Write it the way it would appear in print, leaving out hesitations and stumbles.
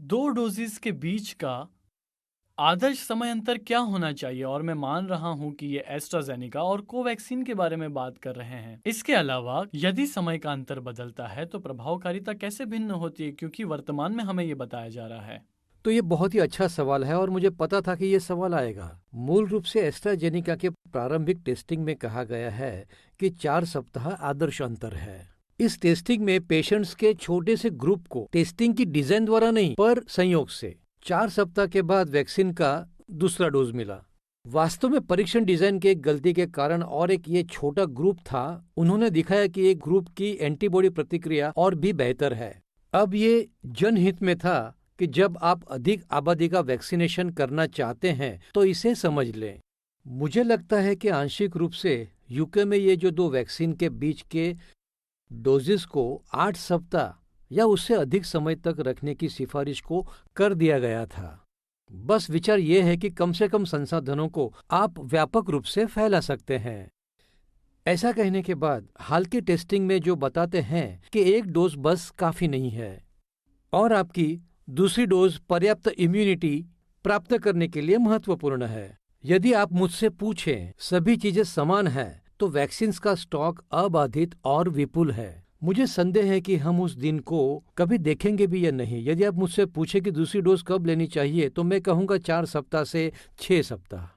दो डोजेस के बीच का आदर्श समय अंतर क्या होना चाहिए? और मैं मान रहा हूँ कि ये एस्ट्राज़ेनेका और कोवैक्सीन के बारे में बात कर रहे हैं। इसके अलावा यदि समय का अंतर बदलता है तो प्रभावकारिता कैसे भिन्न होती है? क्योंकि वर्तमान में हमें ये बताया जा रहा है। तो ये बहुत ही अच्छा सवाल है और मुझे पता था कि ये सवाल आएगा। मूल रूप से एस्ट्राजेनिका के प्रारंभिक टेस्टिंग में कहा गया है कि 4 सप्ताह आदर्श अंतर है। इस टेस्टिंग में पेशेंट्स के छोटे से ग्रुप को टेस्टिंग की डिजाइन द्वारा नहीं पर संयोग से 4 सप्ताह के बाद वैक्सीन का दूसरा डोज मिला। वास्तव में परीक्षण डिजाइन के एक गलती के कारण और एक ये छोटा ग्रुप था, उन्होंने दिखाया कि एक ग्रुप की एंटीबॉडी प्रतिक्रिया और भी बेहतर है। अब ये जनहित में था कि जब आप अधिक आबादी का वैक्सीनेशन करना चाहते हैं तो इसे समझ लें। मुझे लगता है कि आंशिक रूप से यूके में ये जो दो वैक्सीन के बीच के डोजेस को 8 सप्ताह या उससे अधिक समय तक रखने की सिफारिश को कर दिया गया था। बस विचार ये है कि कम से कम संसाधनों को आप व्यापक रूप से फैला सकते हैं। ऐसा कहने के बाद हाल की टेस्टिंग में जो बताते हैं कि एक डोज बस काफी नहीं है और आपकी दूसरी डोज पर्याप्त इम्यूनिटी प्राप्त करने के लिए महत्वपूर्ण है। यदि आप मुझसे पूछें, सभी चीजें समान हैं, तो वैक्सीन का स्टॉक अबाधित और विपुल है। मुझे संदेह है कि हम उस दिन को कभी देखेंगे भी या नहीं। यदि आप मुझसे पूछे कि दूसरी डोज कब लेनी चाहिए, तो मैं कहूंगा 4 सप्ताह से 6 सप्ताह।